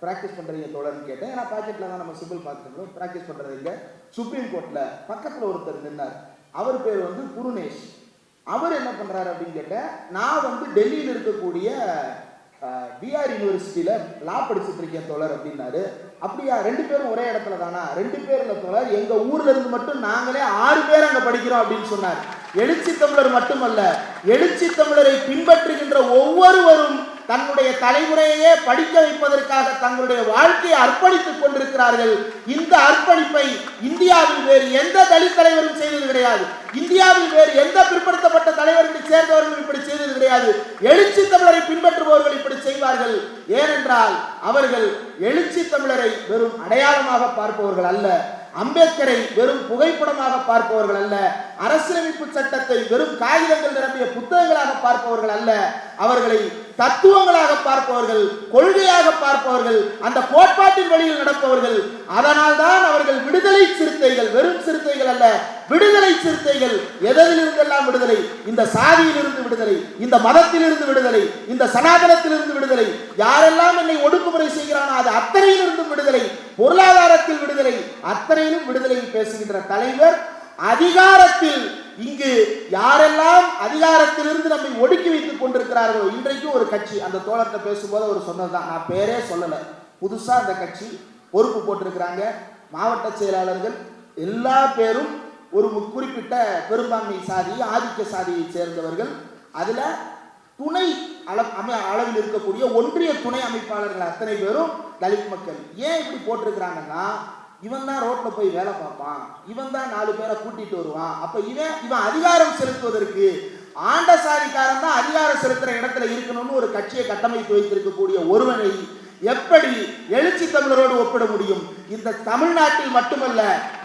ப்ராக்டிஸ் பண்றீங்க தோழர்னு கேட்டேன். ஏன்னா பாக்கெட்ல தான் நம்ம சிம்பிள் பார்த்துருந்தோம். ப்ராக்டிஸ் பண்றது இங்க சுப்ரீம் கோர்ட்ல பக்கத்துல ஒருத்தர் நின்னார். அவர் பேர் வந்து புருனேஷ். அவர் என்ன பண்றாரு அப்படின்னு கேட்டேன். நான் வந்து டெல்லியில் இருக்கக்கூடிய பிஆர் யூனிவர்சிட்டியில லா படிச்சுட்டு இருக்கேன் தோழர் அப்படின்னாரு. அப்படியா 2 பேரும் ஒரே இடத்துல தானா? 2 பேர் இல்ல தோழர், எங்க ஊர்ல இருந்து மட்டும் நாங்களே 6 பேர் அங்க படிக்கிறோம் அப்படின்னு சொன்னார். எழுச்சி தமிழர் மட்டுமல்ல, எழுச்சி தமிழரை பின்பற்றுகின்ற ஒவ்வொருவரும் தன்னுடைய தலைமுறையே படிக்க வைப்பதற்காக தங்களுடைய வாழ்க்கையை அர்ப்பணித்துக் கொண்டிருக்கிறார்கள். இந்த அர்ப்பணிப்பை இந்தியாவில் வேறு எந்த தலித் தலைவரும் செய்தது கிடையாது. இந்தியாவில் வேறு எந்த பிற்படுத்தப்பட்ட தலைவர்களை சேர்ந்தவர்கள் இப்படி செய்தது கிடையாது. எழுச்சி தமிழரை பின்பற்றுபவர்கள் இப்படி செய்வார்கள். ஏனென்றால் அவர்கள் எழுச்சி தமிழரை வெறும் அடையாளமாக பார்ப்பவர்கள் அல்ல, அம்பேத்கரை வெறும் புகைப்படமாக பார்ப்பவர்கள் அல்ல, அரசியலமைப்பு சட்டத்தை வெறும் காகிதங்கள் நிரம்பிய புத்தகங்களாக பார்ப்பவர்கள் அல்ல, அவர்களை தத்துவங்களாக பார்ப்பவர்கள், கொள்கையாக பார்ப்பவர்கள், அந்த கோட்பாட்டின் வழியில் நடப்பவர்கள். அதனால் தான் அவர்கள் விடுதலை சிறுத்தைகள், வெறும் சிறுத்தைகள் அல்ல, விடுதலை சிறுத்தைகள். எதிலிருந்தெல்லாம் விடுதலை? இந்த சாதியிலிருந்து விடுதலை, இந்த மதத்திலிருந்து விடுதலை, இந்த சனாதனத்திலிருந்து விடுதலை, யாரெல்லாம் என்னை ஒடுக்குமுறை செய்கிறானோ அது அத்தனையிலிருந்தும் விடுதலை, பொருளாதாரத்தில் விடுதலை, அத்தனையிலும் விடுதலையில் பேசுகின்ற தலைவர். அதிகாரத்தில் இங்கு யாரெல்லாம் அதிகாரத்திலிருந்து நம்மை ஒடுக்கி வைத்துக் கொண்டிருக்கிறார்களோ, இன்றைக்கு ஒரு கட்சி, அந்த தோழர்கிட்ட பேசும்போது அவர் சொன்னதுதான், நான் பேரே சொல்லல, புதுசா அந்த கட்சி பொறுப்பு போட்டிருக்கிறாங்க. மாவட்ட செயலாளர்கள் எல்லா பேரும் ஒரு குறிப்பிட்ட பெரும்பான்மை சாதி, ஆதிக்க சாதியை சேர்ந்தவர்கள். அதுல துணை அளவில் இருக்கக்கூடிய ஒன்றிய துணை அமைப்பாளர்கள் அத்தனை பேரும் தலித் மக்கள். ஏன் இப்படி போட்டிருக்கிறாங்கன்னா, இவன் தான் ரோட்ல போய் வேலை பார்ப்பான், இவன் தான் 4 பேரை கூட்டிட்டு வருவான், அப்ப இவன் அதிகாரம் செலுத்துவதற்கு ஆண்ட சாதிக்காரன் தான் அதிகாரம் செலுத்துற இடத்துல இருக்கணும்னு ஒரு கட்சியை கட்டமைத்து வைத்திருக்கக்கூடிய ஒருவனை எப்படி எழுச்சி தமிழரோடு ஒப்பிட முடியும்? இந்த தமிழ்நாட்டில் மட்டுமல்ல,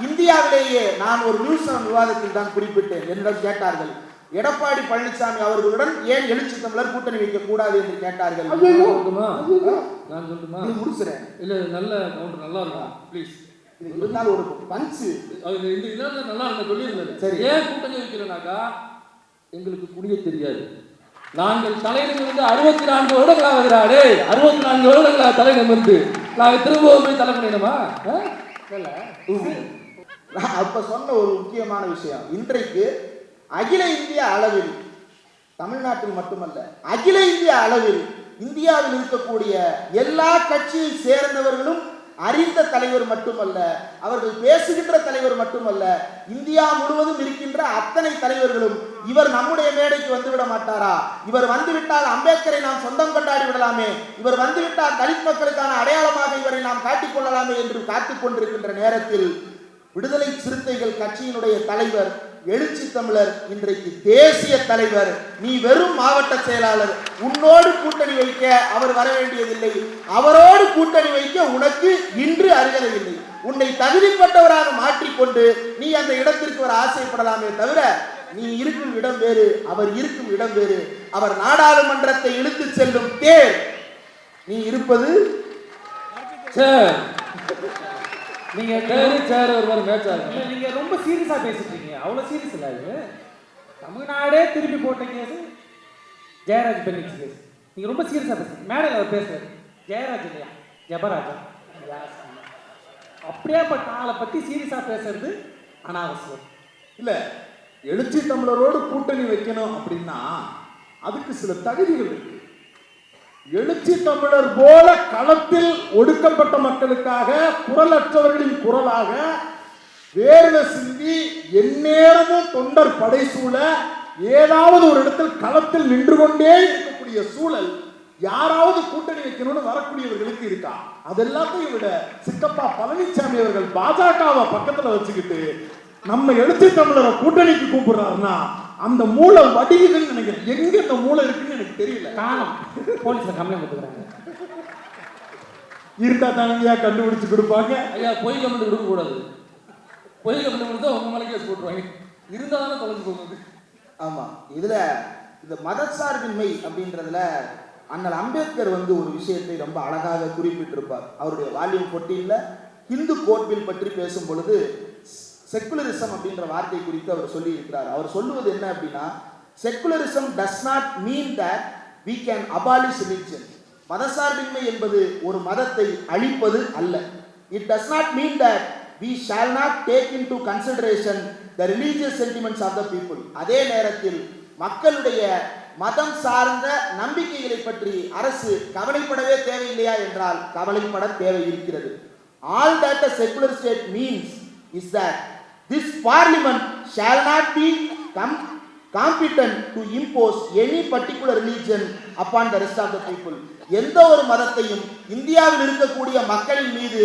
இந்தியாவிலேயே. நான் ஒரு நியூஸ் விவாதத்தில் தான் குறிப்பிட்டேன். என்னிடம் கேட்டார்கள், எடப்பாடி பழனிசாமி அவர்களுடன் ஏன் எழுச்சி தமிழர் கூட்டணி வைக்க கூடாது என்று கேட்டார்கள். நான் சொல்லுமா முடிச்சுறேன். இல்ல நல்ல கவுண்டர், நல்லா இருக்கும் ப்ளீஸ். இருந்தாலும் ஒரு பஞ்சு இந்த இதெல்லாம் நல்லா இருந்த சொல்லியிருந்தாரு. சரி, ஏன் கூட்டணி வைக்கலனாக்கா எங்களுக்கு குடிய தெரியாது. நாங்கள் தலைநிமிர்ந்து 64 வருடங்களா வருகிறாரே, 64 வருடங்களா தலைநிமிர்ந்து நாங்கள் திரும்பவும் போய் தலை பண்ணிடணுமா? அப்ப சொன்ன ஒரு முக்கியமான விஷயம், இன்றைக்கு அகில இந்திய அளவில், தமிழ்நாட்டில் மட்டுமல்ல அகில இந்திய அளவில் இந்தியாவில் இருக்கக்கூடிய எல்லா கட்சியை சேர்ந்தவர்களும் அறிந்த தலைவர் மட்டுமல்ல, அவர்கள் பேசுகின்ற தலைவர் மட்டுமல்ல, இந்தியா முழுவதும் இருக்கின்ற அத்தனை தலைவர்களும் இவர் நம்முடைய மேடைக்கு வந்துவிட மாட்டாரா, இவர் வந்துவிட்டால் அம்பேத்கரை நாம் சொந்தம் கொண்டாடி விடலாமே, இவர் வந்துவிட்டால் தலித் மக்களுக்கான அடையாளமாக இவரை நாம் காட்டிக் கொள்ளலாமே என்று காத்துக் கொண்டிருக்கின்ற நேரத்தில் விடுதலை சிறுத்தைகள் கட்சியினுடைய தலைவர் எழுச்சி தமிழர் இன்றைக்கு தேசிய தலைவர். நீ வெறும் மாவட்ட செயலாளர், உன்னோடு கூட்டணி வைக்க அவர் வர வேண்டியதில்லை, அவரோடு கூட்டணி வைக்க உனக்கு இன்று அருகதை இல்லை. உன்னை தகுதிப்பட்டவராக மாற்றிக்கொண்டு நீ அந்த இடத்திற்கு வர ஆசைப்படலாமே தவிர, நீ இருக்கும் இடம் வேறு, அவர் இருக்கும் இடம் வேறு. அவர் நாடாளுமன்றத்தை இழுத்து செல்லும் தேர், நீ இருப்பது நீங்க ரொம்ப சீரியஸா பேசிட்டு இருக்கீங்க. அவ்வளவு சீரியஸ் இல்ல இது. தமிழ்நாடே திருப்பி போட்ட கேஸ் ஜெயராஜ் பெண்ணிக்ஸ் கேஸ். நீங்க ரொம்ப சீரியஸா பேசுறீங்க. மேடையில் அவர் பேசுறாரு, ஜெயராஜ் இல்லையா ஜெபராஜா, அப்படியேப்பட்ட ஆளை பத்தி சீரியஸா பேசுறது அனாவசியம் இல்ல. எழுச்சி தமிழரோடு கூட்டணி வைக்கணும் அப்படின்னா அதுக்கு சில தகுதிகள் இருக்கு. எழுச்சி தமிழர் போல களத்தில் ஒடுக்கப்பட்ட மக்களுக்காக குரலற்றவர்களின் குரலாக வேர்வை சிந்தி எந்நேரமும் தொண்டர் படை சூழ ஏதாவது ஒரு இடத்தில் களத்தில் நின்று கொண்டே இருக்கக்கூடிய சூழல் யாராவது கூட்டணி வைக்கணும்னு வரக்கூடியவர்களுக்கு இருக்கா? அதெல்லாத்தையும் விட சித்தப்பா பழனிசாமி அவர்கள் பாஜகவை பக்கத்துல வச்சுக்கிட்டு நம்ம எழுச்சி தமிழரை கூட்டணிக்கு கூப்பிடுறாருன்னா அந்த மூளை வடிகுதுன்னு நினைக்கிறேன். எங்க இந்த மூளை இருக்குன்னு எனக்கு தெரியல. காணும், போலீஸ்ல கம்ப்ளைண்ட் கொடுக்குறாங்க. இருந்தா தானங்கயா கண்டுபிடிச்சு கொடுப்பாங்க. ஐயா பொய் கம்ப்ளைண்ட் கொடுக்க கூடாது. பொய் கம்ப்ளைண்ட் கொடுத்தா உங்க மேலே கேஸ் போட்டுருவாங்க. இருந்தா தானே தொலைஞ்சு போகுது. ஆமா, இதுல இந்த மதசார்பின்மை அப்படின்றதுல அண்ணல் அம்பேத்கர் ஒரு விஷயத்தை ரொம்ப அழகாக குறிப்பிட்டிருப்பார். அவருடைய வால்யூம் 14ல இந்து கோட் பில் பற்றி பேசும் பொழுது செக்குலரிசம் அப்படின்ற வார்த்தை குறித்து அவர் சொல்லி இருக்கிறார். அவர் சொல்லுவது என்ன அப்படின்னா, secularism does not mean that we can abolish religion. மதசார்பின்மை என்பது ஒரு மதத்தை அழிப்பது அல்ல. It does not mean that we shall not take into consideration the religious sentiments of the people. அதே நேரத்தில் மக்களுடைய மதம் சார்ந்த நம்பிக்கைகளை பற்றி அரசு கவலைப்படவே தேவையில்லையா என்றால் கவலைப்பட தேவை இருக்கிறது. All that a secular state means is that this parliament shall not be competent to impose any particular religion upon the rest of the people. எந்த ஒரு மதத்தையும் இந்தியாவில் இருக்கக்கூடிய மக்களின் மீது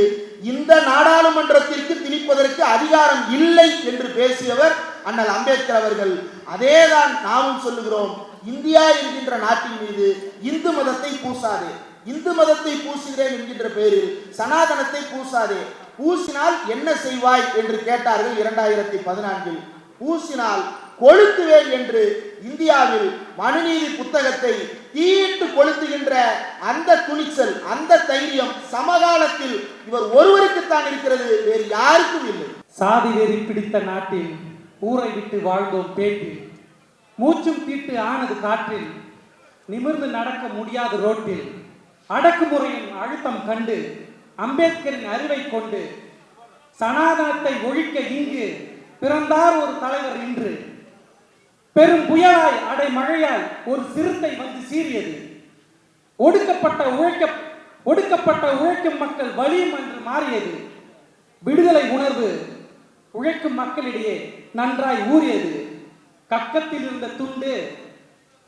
இந்த நாடாளுமன்றத்திற்கு திணிப்பதற்கு அதிகாரம் இல்லை என்று பேசியவர் அண்ணல் அம்பேத்கர் அவர்கள். அதேதான் நாமும் சொல்லுகிறோம். இந்தியா என்கின்ற நாட்டின் மீது இந்து மதத்தை பூசாதே, இந்து மதத்தை பூசுகிறேன் என்கின்ற பெயரில் சனாதனத்தை பூசாதே, பூசினால் என்ன செய்வாய் என்று கேட்டார்கள் 2014. பூசினால் கொளுத்துவேன் என்று இந்தியாவில் மனுநீதி புத்தகத்தை தீயிட்டு கொளுத்துகின்ற அந்த துணிச்சல், அந்த தைரியம் சமகாலத்தில் இவர் ஒருவருக்குத்தான் இருக்கிறது, வேறு யாருக்கும் இல்லை. சாதி வெறி பிடித்த நாட்டில் ஊரை விட்டு வாழ்ந்தோம் பேட்டில், மூச்சும் தீட்டு ஆனது காற்றில், நிமிர்ந்து நடக்க முடியாத ரோட்டில், அடக்குமுறையின் அழுத்தம் கண்டு அம்பேத்கரின் அறிவை கொண்டு சனாதனத்தை ஒழிக்க இங்கு பிறந்தார் ஒரு தலைவர் இன்று. பெரும் புயலாய் அடைமழையாய் ஒரு சிறுத்தை வந்து சீறியது. ஒடுக்கப்பட்ட உழைக்கும் மக்கள் வலியும் என்று மாறியது. விடுதலை உணர்வு உழைக்கும் மக்களிடையே நன்றாய் ஊறியது. கக்கத்தில் இருந்த துண்டு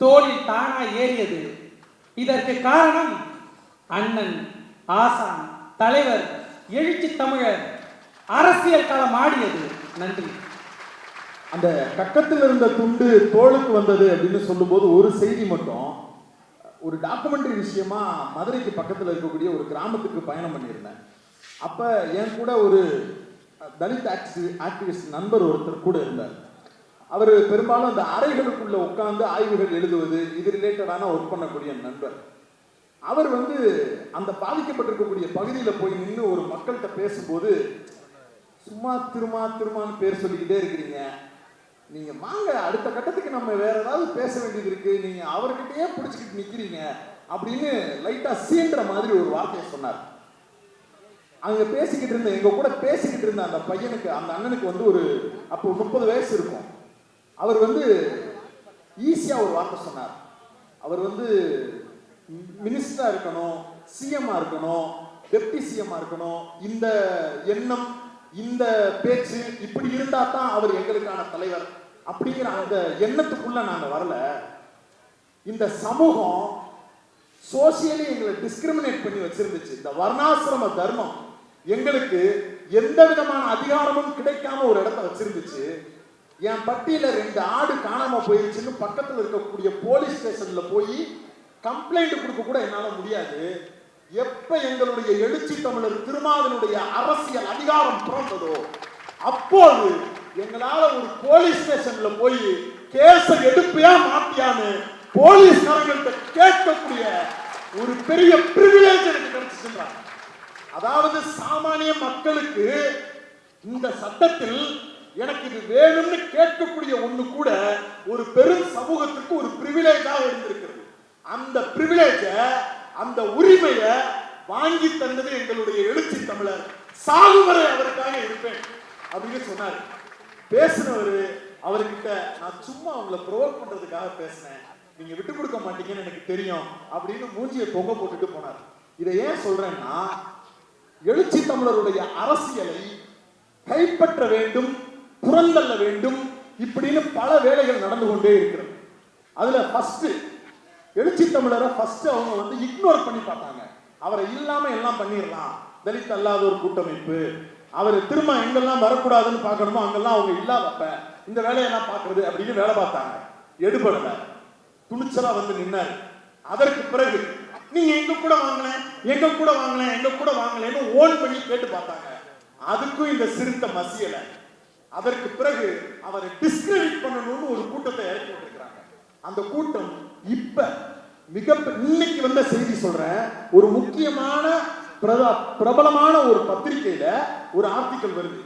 தோளில் தானாய் ஏறியது. இதற்கு காரணம் அண்ணன், ஆசான், தலைவர், எழுச்சி தமிழர் அரசியல் களம் ஆடியது. நன்றி. அந்த கக்கத்தில் இருந்த துண்டு தோளுக்கு வந்தது அப்படின்னு சொல்லும்போது ஒரு செய்தி மட்டும், ஒரு டாக்குமெண்ட்ரி விஷயமா மதுரைக்கு பக்கத்தில் இருக்கக்கூடிய ஒரு கிராமத்துக்கு பயணம் பண்ணியிருந்தேன். அப்போ என் கூட ஒரு தலித் ஆக்டிவிஸ்ட் நண்பர் ஒருத்தர் கூட இருந்தார். அவர் பெரும்பாலும் அந்த அறைகளுக்குள்ள உட்கார்ந்து ஆய்வுகள் எழுதுவது, இது ரிலேட்டடான ஒர்க் பண்ணக்கூடிய நண்பர். அவர் அந்த பாதிக்கப்பட்டிருக்கக்கூடிய பகுதியில் போய் நின்று ஒரு மக்கள்கிட்ட பேசும்போது, சும்மா திருமான்னு பேர் சொல்லிக்கிட்டே இருக்கிறீங்க, நீங்க வாங்க அடுத்த கட்டத்துக்கு நம்ம வேற ஏதாவது பேச வேண்டியது இருக்கு, நீங்க அவர்கிட்டயே பிடிச்சிக்கிட்டு நிக்கிறீங்க அப்படின்னு லைட்டா சீன்ற மாதிரி ஒரு வார்த்தையை சொன்னார். அங்க பேசிக்கிட்டு இருந்த, எங்க கூட பேசிக்கிட்டு இருந்த அந்த பையனுக்கு, அந்த அண்ணனுக்கு ஒரு அப்போ 30 வயசு இருக்கும். அவர் ஈஸியா ஒரு வார்த்தை சொன்னார். அவர் மினிஸ்டரா இருக்கணும், சிஎம்மா இருக்கணும், டெப்டி சிஎம்மா இருக்கணும், இந்த எண்ணம், இந்த பேச்சு இப்படி இருந்தா தான் அவர் எங்களுக்கான தலைவர் அப்படிங்கிற அந்த எண்ணத்துக்குள்ள நாங்க வரல. இந்த சமூகம் சோசியலி எங்களை டிஸ்கிரிமினேட் பண்ணி வச்சிருந்துச்சு. இந்த வர்ணாசிரம தர்மம் எங்களுக்கு எந்த விதமான அதிகாரமும் கிடைக்காம ஒரு இடத்த வச்சிருந்துச்சு. என் பட்டியல 2 ஆடு காணாம போயிருச்சுன்னு பக்கத்தில் இருக்கக்கூடிய போலீஸ் ஸ்டேஷன்ல போய் கம்ப்ளைண்ட் கொடுக்க கூட என்னால முடியாது. எப்ப எங்களுடைய எழுச்சி தமிழர் திருமாவினுடைய அரசியல் அதிகாரம் பிறந்ததோ அப்போது எங்களால ஒரு போலீஸ் ஸ்டேஷன்ல போய் கேஸ எடுப்பியா மாத்தியான்னு போலீஸ்காரங்கள்ட்ட கேட்கக்கூடிய ஒரு பெரிய பிரிவிலேஜ் எனக்கு கிடைச்சிருந்தாங்க. அதாவது சாமானிய மக்களுக்கு இந்த சட்டத்தில் எனக்கு இது வேணும்னு கேட்கக்கூடிய ஒண்ணு கூட ஒரு பெரும் சமூகத்துக்கு ஒரு பிரிவிலேஜாக இருந்திருக்கிறது. அந்த பிரிவிலேஜ, அந்த உரிமையை வாங்கி தந்தது எங்களுடைய எழுச்சி தமிழர். சாகுவரை அவருக்காக இருப்பேன் அப்படின்னு சொன்னாரு. பேசினவரு அவர்கிட்ட, நான் சும்மா அவங்களை ப்ரொவோக் பண்றதுக்காக பேசினேன், நீங்க விட்டு கொடுக்க மாட்டீங்கன்னு எனக்கு தெரியும் அப்படின்னு மூஞ்சியை தொங்க போட்டுட்டு போனார். இதை ஏன் சொல்றேன்னா, எழுச்சி தமிழருடைய அரசியலை கைப்பற்ற வேண்டும், புறந்தள்ள வேண்டும் இப்படின்னு பல வேலைகள் நடந்து கொண்டே இருக்கிறது. அதுல ஃபர்ஸ்ட் எழுச்சி தமிழரை ஃபர்ஸ்ட் அவங்க இக்னோர் பண்ணி பார்த்தாங்க. அவரை இல்லாம எல்லாம் பண்ணிடலாம், தலித் அல்லாத ஒரு கூட்டமைப்பு, அவர் திரும்ப எங்கெல்லாம் வரக்கூடாதுன்னு பார்க்கணுமோ அங்கெல்லாம் அவங்க இல்லாதப்ப இந்த வேலையெல்லாம் பார்க்கறது அப்படின்னு வேலை பார்த்தாங்க. எடுபடல, துணிச்சலா நின்னாரு. அதற்கு பிறகு நீங்க எங்க கூட வாங்கலன்னு ஓன் பண்ணி கேட்டு பார்த்தாங்க. அதுக்கும் இந்த சிறுத்தை மசியல. அதற்கு பிறகு அவரை டிஸ்கிரெடிட் பண்ணணும்னு ஒரு கூட்டத்தை இறக்கி விட்டுருக்காங்க. அந்த கூட்டம் இப்ப இன்னைக்கு வந்த செய்தி சொல்றேன், ஒரு முக்கியமான பிரபலமான ஒரு பத்திரிகையில ஒரு ஆர்டிக்கல் வருது.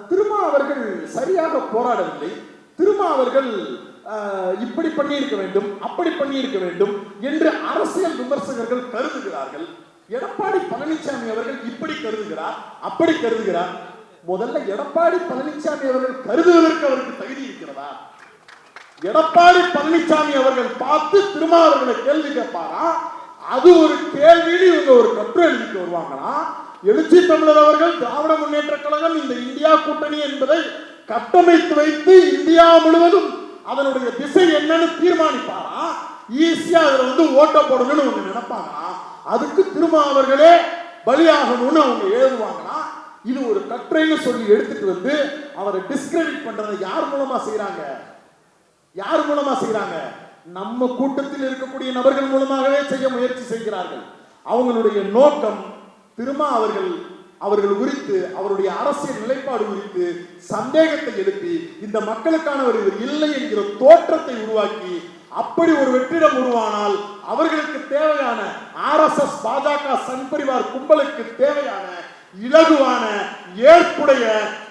திருமா அவர்கள் சரியாக போராடவில்லை, திருமா அவர்கள் இப்படி பண்ணியிருக்க வேண்டும், அப்படி பண்ணியிருக்க வேண்டும் என்று அரசியல் விமர்சகர்கள் கருதுகிறார்கள். எடப்பாடி பழனிசாமி அவர்கள் இப்படி கருதுகிறார், அப்படி கருதுகிறார். முதல்ல எடப்பாடி பழனிசாமி அவர்கள் கருதுவதற்கு அவருக்கு தகுதி இருக்கிறதா? எடப்பாடி பழனிசாமி அவர்கள் பார்த்து திருமாவர்களை கேள்வி கேட்பாரா? அது ஒரு கேள்வியில் இவங்க ஒரு கட்டுரை எழுதிட்டு வருவாங்களா? எழுச்சி தமிழர் அவர்கள் திராவிட முன்னேற்ற கழகம் இந்த இந்தியா கூட்டணி என்பதை கட்டமைத்து வைத்து இந்தியா முழுவதும் அதனுடைய திசை என்னன்னு தீர்மானிப்பாரா? ஈஸியா அதுல ஓட்ட போடணும்னு அவங்க நினைப்பாங்களா? அதுக்கு திருமாவர்களே பலியாகணும்னு அவங்க எழுதுவாங்கன்னா இது ஒரு கட்டுரைன்னு சொல்லி எடுத்துட்டு அவரை டிஸ்கிரெடிட் பண்றதை யார் மூலமா செய்யறாங்க? யார் மூலமா செய்யறாங்க? நம்ம கூட்டத்தில் இருக்கக்கூடிய நபர்கள் மூலமாகவே செய்ய முயற்சி செய்கிறார்கள். அவங்களுடைய நோக்கம் திருமா அவர்கள் குறித்து அவருடைய அரசியல் நிலைப்பாடு குறித்து சந்தேகத்தை எழுப்பி இந்த மக்களுக்கானவர் இவர் இல்லை என்கிற தோற்றத்தை உருவாக்கி அப்படி ஒரு வெற்றிடம் உருவானால் அவர்களுக்கு தேவையான RSS பாஜக சங் பரிவார் கும்பலுக்கு தேவையான இலகுவான ஏற்புடைய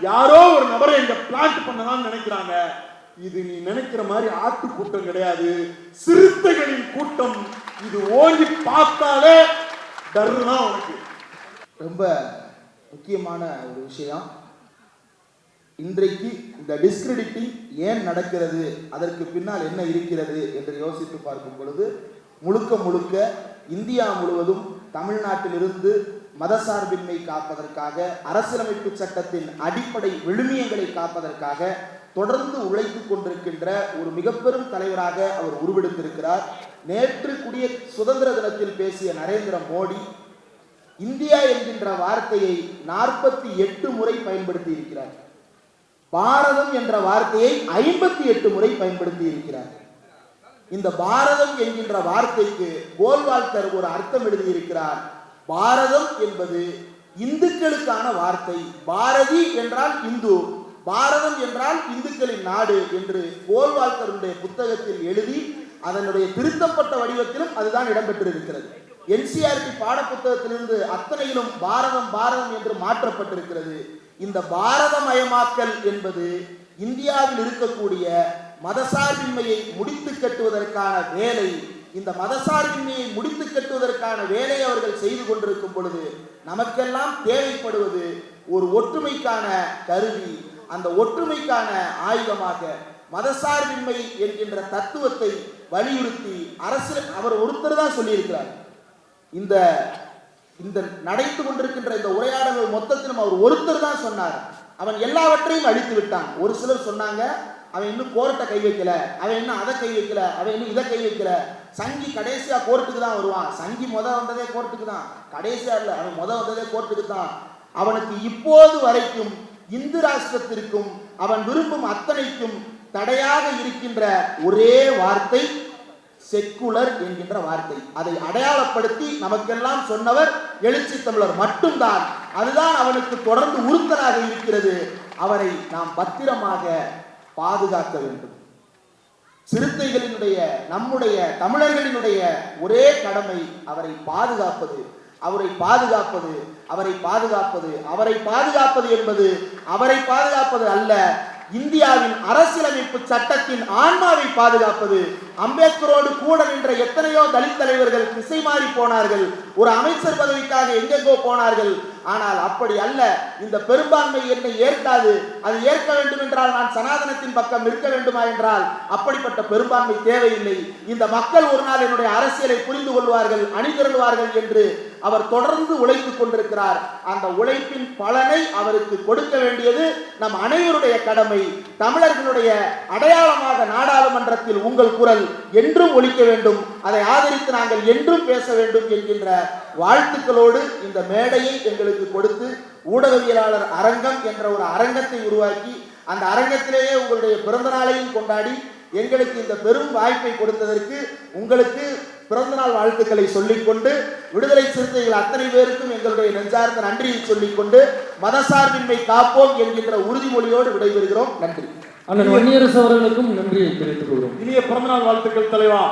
யாரோ ஒரு நபரை இங்க பிளான்ட் பண்ணதான் நினைக்கிறாங்க. இது நீ நினைக்கிற மாதிரி ஆட்டு கூட்டம் கிடையாது, சிறுத்தைகளின் கூட்டம். இது ஓங்கி பார்த்தாலே டர்னா உனக்கு. ரொம்ப முக்கியமான ஒரு விஷயம், இன்றைக்கு இந்த டிஸ்கிரெடிட்டிங் ஏன் நடக்கிறது, அதற்கு பின்னால் என்ன இருக்கிறது என்று யோசித்து பார்க்கும் பொழுது முழுக்க முழுக்க இந்தியா முழுவதும் தமிழ்நாட்டிலிருந்து மதசார்பின்மை காப்பதற்காக, அரசியலமைப்பு சட்டத்தின் அடிப்படை விழுமியங்களை காப்பதற்காக தொடர்ந்து உழைத்துக் கொண்டிருக்கின்ற ஒரு மிகப்பெரும் தலைவராக அவர் உருவெடுத்திருக்கிறார். நேற்று சுதந்திர தினத்தில் பேசிய நரேந்திர மோடி இந்தியா என்கின்ற வார்த்தையை 48 முறை பயன்படுத்தி இருக்கிறார். பாரதம் என்ற வார்த்தையை 58 முறை பயன்படுத்தி இருக்கிறார். இந்த பாரதம் என்கின்ற வார்த்தைக்கு கோல்வால்கர் ஒரு அர்த்தம் எழுதியிருக்கிறார். பாரதம் என்பது இந்துக்களுக்கான வார்த்தை. பாரதி என்றால் இந்து, பாரதம் என்றால் இந்துக்களின் நாடு என்று கோல்வால்கருடைய புத்தகத்தில் எழுதி அதனுடைய திருத்தப்பட்ட வடிவத்திலும் அதுதான் இடம்பெற்றிருக்கிறது. NCERT பாடப்புத்தகத்திலிருந்து அத்தனையிலும் பாரதம் பாரதம் என்று மாற்றப்பட்டிருக்கிறது. இந்த பாரதமயமாக்கல் என்பது இந்தியாவில் இருக்கக்கூடிய மதசார்பின்மையை முடித்து கட்டுவதற்கான வேலை. இந்த மதசார்பின்மையை முடித்து கட்டுவதற்கான வேலையை அவர்கள் செய்து கொண்டிருக்கும் பொழுது நமக்கெல்லாம் தேவைப்படுவது ஒரு ஒற்றுமைக்கான கருவி. அந்த ஒற்றுமைக்கான ஆயுதமாக மதசார்பின்மை என்கின்ற தத்துவத்தை வலியுறுத்தி அரசியல் அவர் ஒருத்தர் தான் சொல்லியிருக்கிறார். இந்த நடந்து கொண்டிருக்கின்ற இந்த உரையாடல்கள் மொத்தத்திலும் அவர் ஒருத்தர் தான் சொன்னார். அவன் எல்லாவற்றையும் அழித்து விட்டான். ஒரு சிலர் சொன்னாங்க அவன் இன்னும் கோர்ட்டை கை வைக்கல, அவன் இன்னும் அதை கை வைக்கல, அவன் இன்னும் இதை கை வைக்கல. சங்கி கடைசியா கோர்ட்டுக்கு தான் வருவான். சங்கி வந்ததே கோர்ட்டுக்கு தான், கடைசியா இல்ல, அவன் வந்ததே கோர்ட்டுக்கு தான். அவனுக்கு இப்போது வரைக்கும் இந்து ராஷ்டிரத்திற்கும் அவன் விரும்பும் அத்தனைக்கும் தடையாக இருக்கின்ற ஒரே வார்த்தை செக்குலர் என்கின்ற வார்த்தை. அதை அடையாளப்படுத்தி நமக்கெல்லாம் சொன்னவர் எழுச்சி தமிழர் மட்டும்தான். அதுதான் அவனுக்கு தொடர்ந்து உறுத்தலாக இருக்கிறது. அவரை நாம் பத்திரமாக பாதுகாக்க வேண்டும். சிறுத்தைகளினுடைய, நம்முடைய தமிழர்களினுடைய ஒரே கடமை அவரை பாதுகாப்பது. அவரை பாதுகாப்பது, அவரை பாதுகாப்பது, அவரை பாதுகாப்பது என்பது அவரை பாதுகாப்பது அல்ல, இந்தியாவின் அரசியலமைப்பு சட்டத்தின் ஆன்மாவை பாதுகாப்பது. அம்பேத்கரோடு கூட நின்ற எத்தனையோ தலித் தலைவர்கள் திசை மாறி போனார்கள், ஒரு அமைச்சர் பதவிக்காக எங்கெங்கோ போனார்கள். ஆனால் அப்படி அல்ல. இந்த பெரும்பான்மை என்னை ஏற்காது, அது ஏற்க வேண்டும் என்றால் நான் சனாதனத்தின் பக்கம் நிற்க வேண்டுமா என்றால் அப்படிப்பட்ட பெரும்பான்மை தேவையில்லை. இந்த மக்கள் ஒரு நாள் என்னுடைய அரசியலை புரிந்து கொள்வார்கள், அணிதிரள்வார்கள் என்று அவர் தொடர்ந்து உழைத்துக் கொண்டிருக்கிறார். அந்த உழைப்பின் பலனை அவருக்கு கொடுக்க வேண்டியது நம் அனைவருடைய கடமை. தமிழர்களுடைய அடையாளமாக நாடாளுமன்றத்தில் உங்கள் குரல் என்றும் ஒலிக்க வேண்டும். அதை ஆதரித்து நாங்கள் என்றும் பேச வேண்டும் என்கின்ற வாழ்த்துக்களோடு இந்த மேடையை எங்களுக்கு கொடுத்து ஊடகவியலாளர் அரங்கம் என்ற ஒரு அரங்கத்தை உருவாக்கி அந்த அரங்கத்திலேயே உங்களுடைய பிறந்த நாளையும் கொண்டாடி எங்களுக்கு இந்த பெரும் வாய்ப்பை கொடுத்ததற்கு உங்களுக்கு பிறந்தநாள் வாழ்த்துக்களை சொல்லிக்கொண்டு விடுதலை சிறுத்தைகள் அத்தனை பேருக்கும் எங்களுடைய நெஞ்சார்ந்த நன்றியை சொல்லிக்கொண்டு மதசார்பின்மை காப்போம் என்கின்ற உறுதிமொழியோடு விடைபெறுகிறோம். நன்றி. அண்ணன் வன்னியரசு அவர்களுக்கும் நன்றியை தெரிவித்துக் கொள்கிறோம். இனிய பிறந்தநாள் வாழ்த்துக்கள் தலைவா.